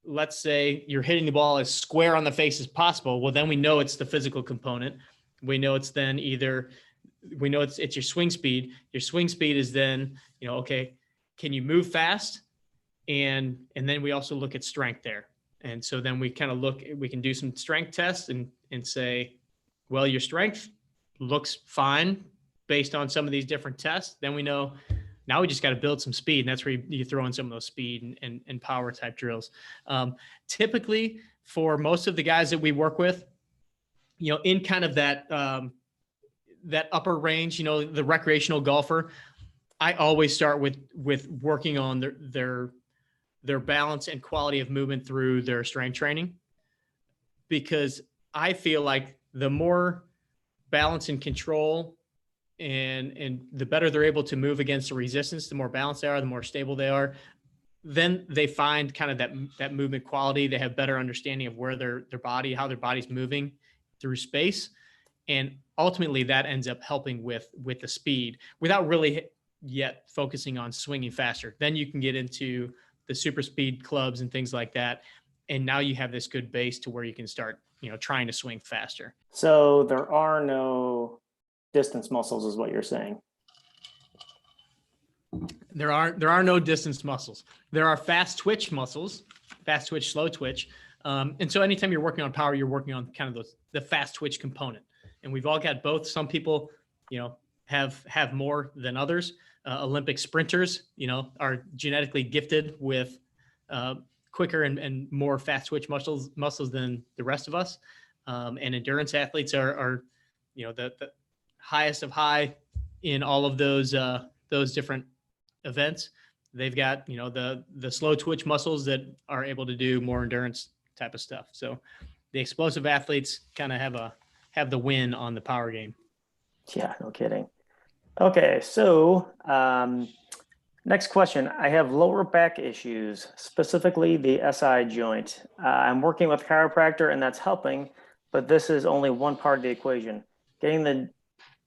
let's say you're hitting the ball as square on the face as possible. Well, then we know it's the physical component. We know it's then it's your swing speed. Your swing speed is then, okay, can you move fast? And then we also look at strength there. And so then we kind of we can do some strength tests and say, well, your strength looks fine based on some of these different tests. Then we know now we just got to build some speed. And that's where you throw in some of those speed and power type drills. Typically for most of the guys that we work with, in kind of that upper range, the recreational golfer, I always start with working on their balance and quality of movement through their strength training, because I feel like the more balance and control and the better they're able to move against the resistance, the more balanced they are, the more stable they are, then they find kind of that movement quality. They have better understanding of where how their body's moving through space. And ultimately that ends up helping with the speed without really yet focusing on swinging faster. Then you can get into the super speed clubs and things like that. And now you have this good base to where you can start, trying to swing faster. So there are no distance muscles is what you're saying. There are no distance muscles. There are fast twitch muscles, fast twitch, slow twitch. And so anytime you're working on power, you're working on kind of the fast twitch component. And we've all got both. Some people, have more than others. Olympic sprinters, are genetically gifted with quicker and more fast twitch muscles than the rest of us. And endurance athletes are the highest of high in all of those different events. They've got, the slow twitch muscles that are able to do more endurance type of stuff. So the explosive athletes kind of have the win on the power game. Yeah, no kidding. Okay, so next question. I have lower back issues, specifically the SI joint. I'm working with a chiropractor and that's helping, but this is only one part of the equation. Getting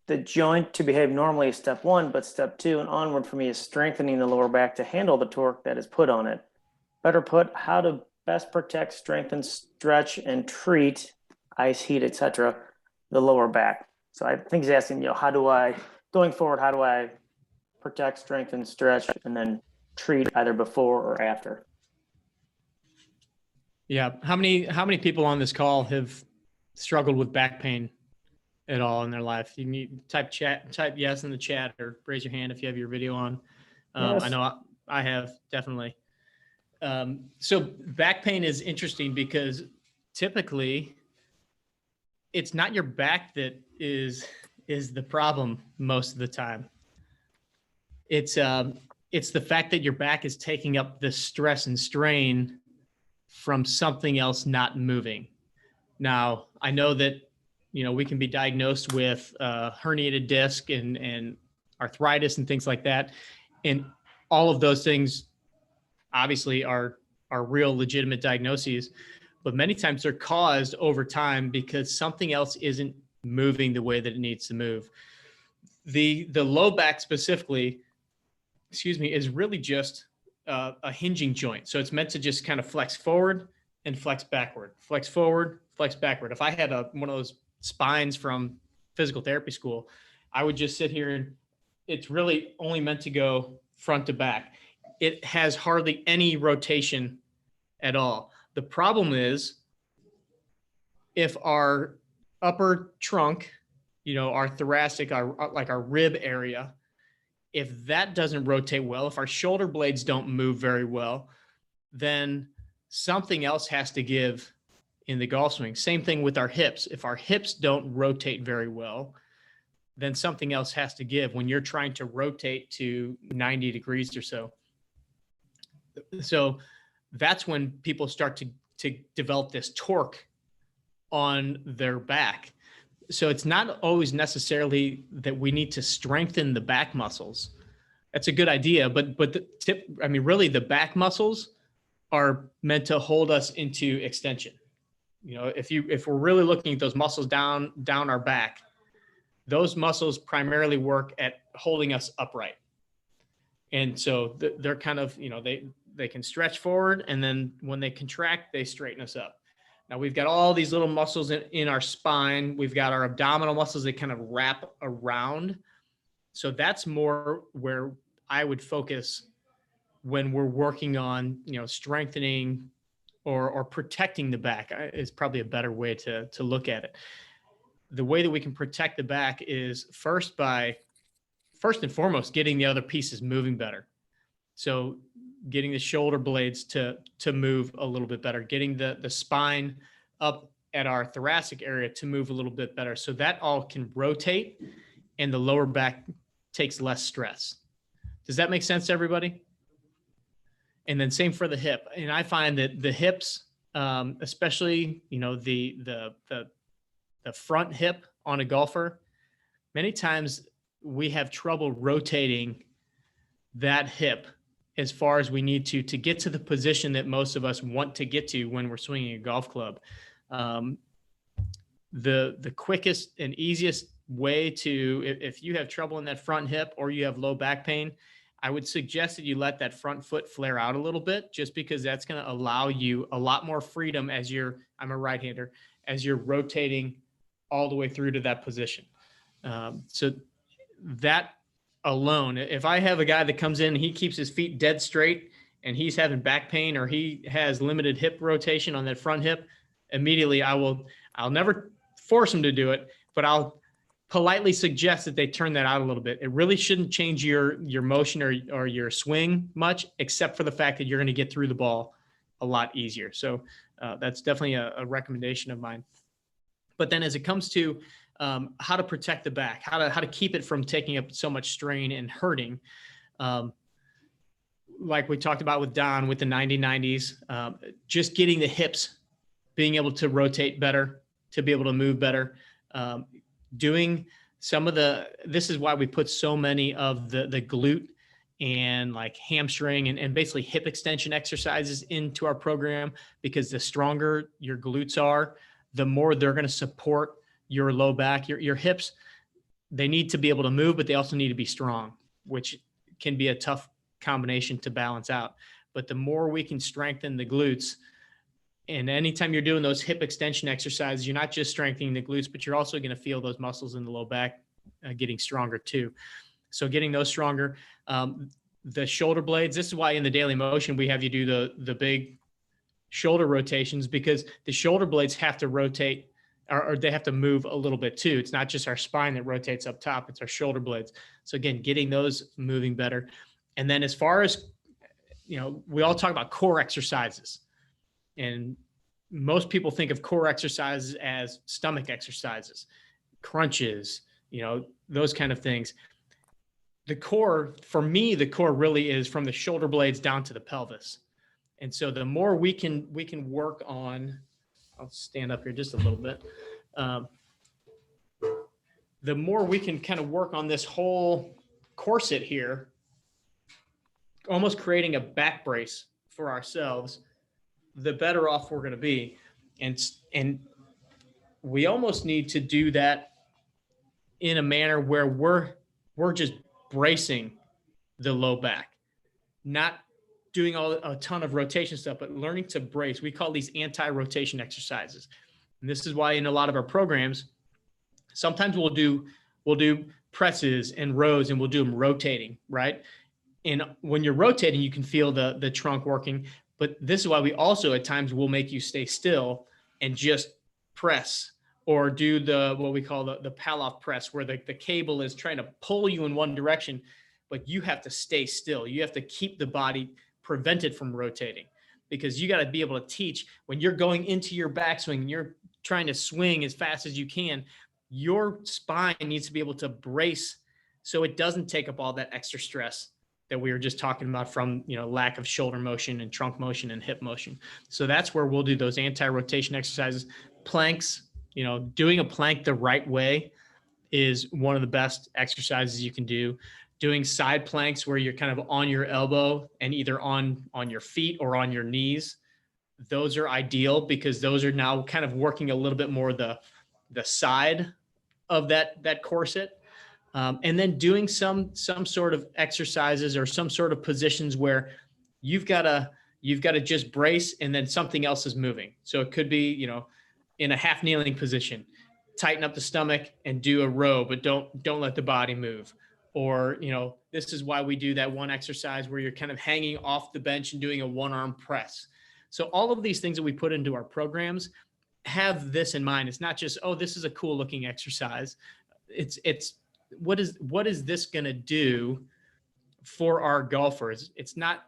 the joint to behave normally is step one, but step two and onward for me is strengthening the lower back to handle the torque that is put on it. Better put, how to best protect, strengthen, stretch, and treat, ice, heat, etc., the lower back. So I think he's asking, going forward, how do I protect, strengthen, stretch, and then treat either before or after? Yeah. How many people on this call have struggled with back pain at all in their life? You can type yes in the chat or raise your hand if you have your video on. Yes. I know I have, definitely. So back pain is interesting because typically it's not your back that is the problem most of the time. It's the fact that your back is taking up the stress and strain from something else not moving. Now, I know that, we can be diagnosed with herniated disc and arthritis and things like that. And all of those things obviously are real legitimate diagnoses, but many times they're caused over time because something else isn't moving the way that it needs to move. The low back specifically, is really just a hinging joint. So it's meant to just kind of flex forward and flex backward, flex forward, flex backward. If I had one of those spines from physical therapy school, I would just sit here and it's really only meant to go front to back. It has hardly any rotation at all. The problem is if our upper trunk, our thoracic, our rib area, if that doesn't rotate well, if our shoulder blades don't move very well, then something else has to give in the golf swing. Same thing with our hips. If our hips don't rotate very well, then something else has to give when you're trying to rotate to 90 degrees or so. So that's when people start to develop this torque on their back. So it's not always necessarily that we need to strengthen the back muscles. That's a good idea, but really the back muscles are meant to hold us into extension. If we're really looking at those muscles down our back, those muscles primarily work at holding us upright. And so they're kind of, they can stretch forward, and then when they contract, they straighten us up. Now we've got all these little muscles in our spine. We've got our abdominal muscles that kind of wrap around. So that's more where I would focus when we're working on, strengthening or protecting the back is probably a better way to look at it. The way that we can protect the back is first and foremost, getting the other pieces moving better. So getting the shoulder blades to move a little bit better, getting the spine up at our thoracic area to move a little bit better. So that all can rotate and the lower back takes less stress. Does that make sense to everybody? And then same for the hip. And I find that the hips, especially, the front hip on a golfer, many times we have trouble rotating that hip as far as we need to get to the position that most of us want to get to when we're swinging a golf club. The quickest and easiest way if you have trouble in that front hip or you have low back pain, I would suggest that you let that front foot flare out a little bit, just because that's going to allow you a lot more freedom I'm a right-hander, as you're rotating all the way through to that position. So that alone, if I have a guy that comes in and he keeps his feet dead straight and he's having back pain or he has limited hip rotation on that front hip, immediately I'll never force him to do it, but I'll politely suggest that they turn that out a little bit. It really shouldn't change your motion or your swing much, except for the fact that you're going to get through the ball a lot easier. So that's definitely a recommendation of mine. But then as it comes to how to protect the back, how to keep it from taking up so much strain and hurting, like we talked about with Don with the 90-90s, just getting the hips, being able to rotate better, to be able to move better, doing this is why we put so many of the glute and like hamstring and basically hip extension exercises into our program, because the stronger your glutes are, the more they're going to support your low back. Your hips, they need to be able to move, but they also need to be strong, which can be a tough combination to balance out. But the more we can strengthen the glutes, and anytime you're doing those hip extension exercises, you're not just strengthening the glutes, but you're also going to feel those muscles in the low back getting stronger too. So getting those stronger. The shoulder blades, this is why in the daily motion, we have you do the big shoulder rotations, because the shoulder blades have to rotate or they have to move a little bit too. It's not just our spine that rotates up top, it's our shoulder blades. So again, getting those moving better. And then as far as, we all talk about core exercises, and most people think of core exercises as stomach exercises, crunches, those kind of things. The core, for me, the core really is from the shoulder blades down to the pelvis. And so the more we can work on I'll stand up here just a little bit. The more we can kind of work on this whole corset here, almost creating a back brace for ourselves, the better off we're going to be. And we almost need to do that in a manner where we're just bracing the low back, not doing a ton of rotation stuff, but learning to brace. We call these anti-rotation exercises. And this is why in a lot of our programs, sometimes we'll do presses and rows and we'll do them rotating, right? And when you're rotating, you can feel the trunk working, but this is why we also at times will make you stay still and just press, or do what we call the Pallof press, where the cable is trying to pull you in one direction, but you have to stay still. You have to keep the body prevented from rotating, because you got to be able to teach when you're going into your backswing and you're trying to swing as fast as you can, your spine needs to be able to brace so it doesn't take up all that extra stress that we were just talking about from, lack of shoulder motion and trunk motion and hip motion. So that's where we'll do those anti-rotation exercises. Planks, doing a plank the right way is one of the best exercises you can do. Doing side planks where you're kind of on your elbow and either on your feet or on your knees, those are ideal, because those are now kind of working a little bit more the side of that corset. And then doing some sort of exercises or some sort of positions where you've got to just brace and then something else is moving. So it could be, in a half kneeling position, tighten up the stomach and do a row, but don't let the body move. Or, this is why we do that one exercise where you're kind of hanging off the bench and doing a one-arm press. So all of these things that we put into our programs have this in mind. It's not just, oh, this is a cool looking exercise. It's what is this going to do for our golfers? It's not,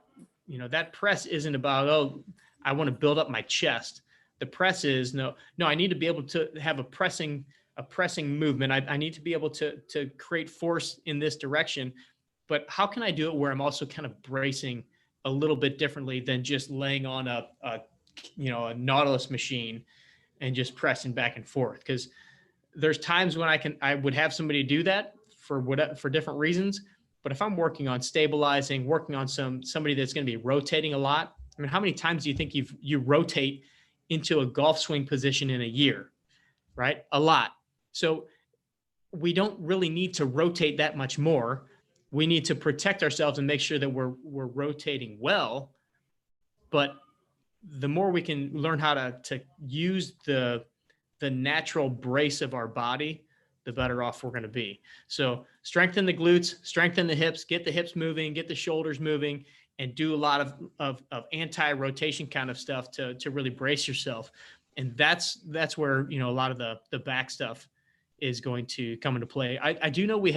that press isn't about, oh, I want to build up my chest. The press is no, I need to be able to have a pressing movement. I need to be able to create force in this direction, but how can I do it where I'm also kind of bracing a little bit differently than just laying on a Nautilus machine and just pressing back and forth? Because there's times when I would have somebody do that for different reasons. But if I'm working on stabilizing, working on somebody that's going to be rotating a lot, I mean, how many times do you think you rotate into a golf swing position in a year, right? A lot. So we don't really need to rotate that much more. We need to protect ourselves and make sure that we're rotating well. But the more we can learn how to use the natural brace of our body, the better off we're going to be. So strengthen the glutes, strengthen the hips, get the hips moving, get the shoulders moving, and do a lot of anti-rotation kind of stuff to really brace yourself. And that's where, a lot of the back stuff is going to come into play. I do know we've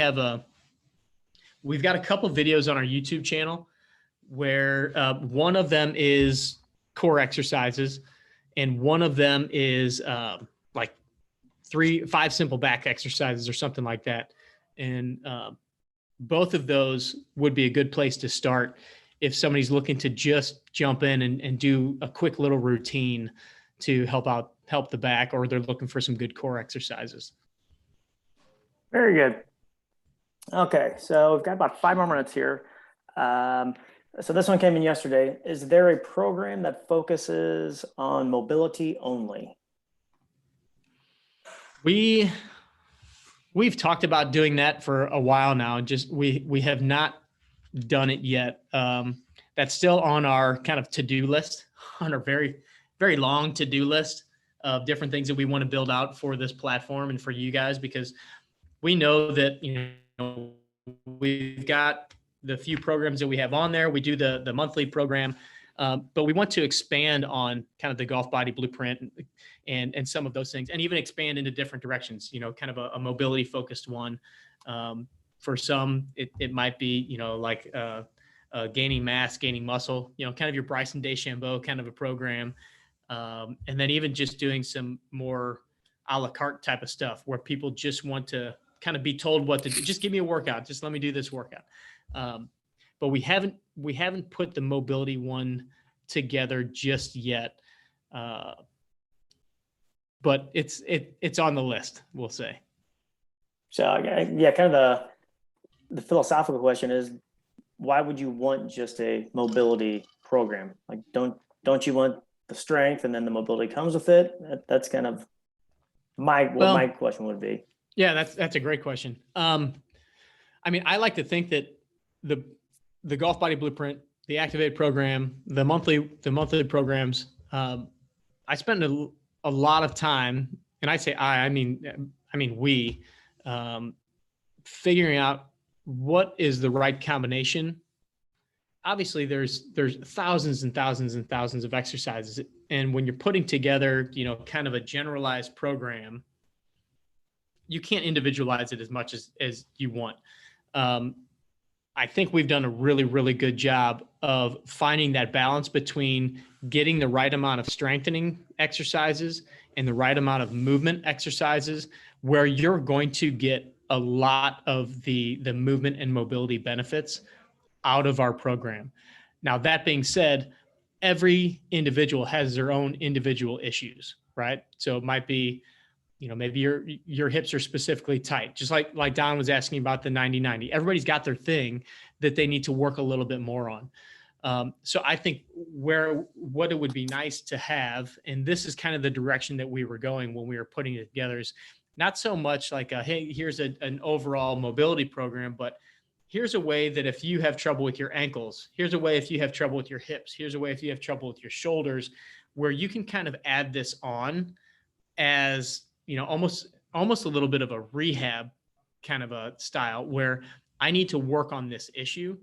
got a couple videos on our YouTube channel where one of them is core exercises and one of them is like 5 simple back exercises or something like that. And both of those would be a good place to start if somebody's looking to just jump in and do a quick little routine to help the back, or they're looking for some good core exercises. Very good. Okay, so we've got about 5 more minutes here. So this one came in yesterday. Is there a program that focuses on mobility only? We've talked about doing that for a while now. Just we have not done it yet. That's still on our kind of to-do list, on our very, very long to-do list of different things that we want to build out for this platform and for you guys, because we know that, we've got the few programs that we have on there. We do the monthly program, but we want to expand on kind of the Golf Body Blueprint and some of those things, and even expand into different directions, kind of a mobility focused one. For some, it might be, like gaining mass, gaining muscle, kind of your Bryson DeChambeau kind of a program. And then even just doing some more a la carte type of stuff where people just want to kind of be told what to do. Just give me a workout. Just let me do this workout. But we haven't put the mobility one together just yet. but it's on the list, we'll say. So yeah, kind of the philosophical question is, why would you want just a mobility program? Like, don't you want the strength and then the mobility comes with it? That's kind of what my question would be. Yeah, that's a great question. I mean, I like to think that the Golf Body Blueprint, the Activate program, the monthly programs, I spend a lot of time, and I say I mean we, figuring out what is the right combination. Obviously, there's thousands and thousands and thousands of exercises, and when you're putting together, kind of a generalized program, you can't individualize it as much as you want. I think we've done a really, really good job of finding that balance between getting the right amount of strengthening exercises and the right amount of movement exercises, where you're going to get a lot of the movement and mobility benefits out of our program. Now, that being said, every individual has their own individual issues, right? So it might be, maybe your hips are specifically tight, just like Don was asking about the 90-90. Everybody's got their thing that they need to work a little bit more on. So I think what it would be nice to have, and this is kind of the direction that we were going when we were putting it together, is not so much like hey, here's an overall mobility program, but here's a way that if you have trouble with your ankles, here's a way if you have trouble with your hips, here's a way if you have trouble with your shoulders, where you can kind of add this on as, almost a little bit of a rehab kind of a style, where I need to work on this issue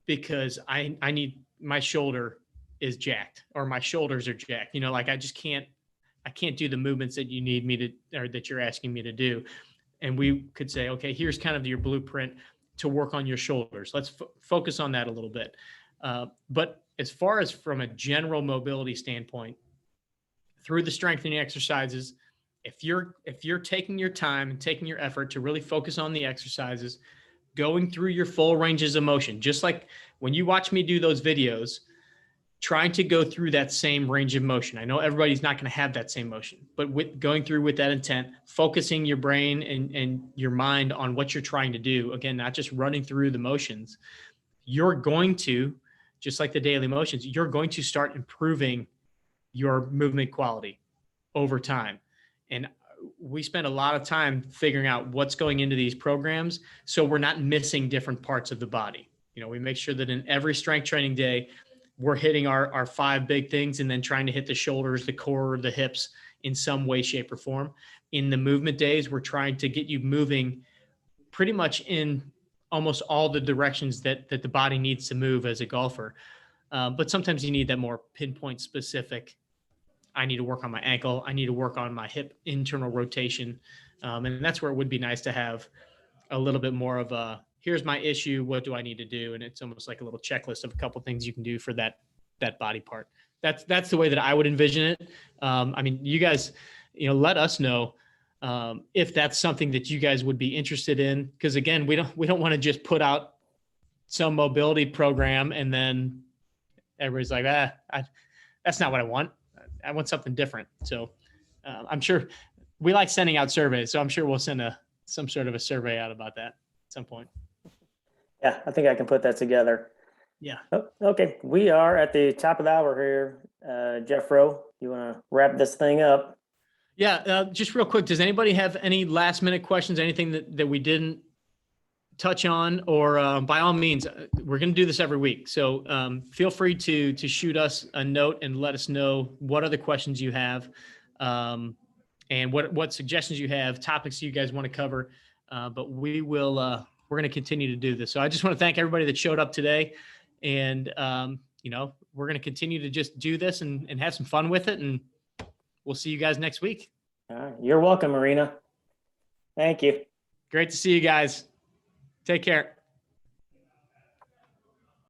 because I need, my shoulder is jacked, or my shoulders are jacked. Like I can't do the movements that you need me to, or that you're asking me to do. And we could say, okay, here's kind of your blueprint to work on your shoulders. Let's focus on that a little bit. But as far as from a general mobility standpoint, through the strengthening exercises, if you're taking your time and taking your effort to really focus on the exercises, going through your full ranges of motion, just like when you watch me do those videos, trying to go through that same range of motion. I know everybody's not going to have that same motion, but with going through with that intent, focusing your brain and your mind on what you're trying to do, again, not just running through the motions, you're going to, just like the daily motions, you're going to start improving your movement quality over time. And we spend a lot of time figuring out what's going into these programs, so we're not missing different parts of the body. We make sure that in every strength training day, we're hitting our 5 big things, and then trying to hit the shoulders, the core, the hips in some way, shape, or form. In the movement days, we're trying to get you moving pretty much in almost all the directions that the body needs to move as a golfer. But sometimes you need that more pinpoint specific. I need to work on my ankle. I need to work on my hip internal rotation. And that's where it would be nice to have a little bit more of a, here's my issue, what do I need to do? And it's almost like a little checklist of a couple of things you can do for that body part. That's the way that I would envision it. I mean, you guys, let us know if that's something that you guys would be interested in. Because again, we don't want to just put out some mobility program and then everybody's like, that's not what I want. I want something different. So I'm sure we like sending out surveys. So I'm sure we'll send some sort of a survey out about that at some point. Yeah, I think I can put that together. Yeah. Oh, okay, we are at the top of the hour here. Jeff Rowe, you want to wrap this thing up? Yeah, just real quick, does anybody have any last minute questions, anything that we didn't touch on? Or by all means, we're going to do this every week. So feel free to shoot us a note and let us know what other questions you have, and what suggestions you have, topics you guys want to cover. But we will, we're going to continue to do this. So I just want to thank everybody that showed up today. And, we're going to continue to just do this and have some fun with it. And we'll see you guys next week. All right. You're welcome, Marina. Thank you. Great to see you guys. Take care.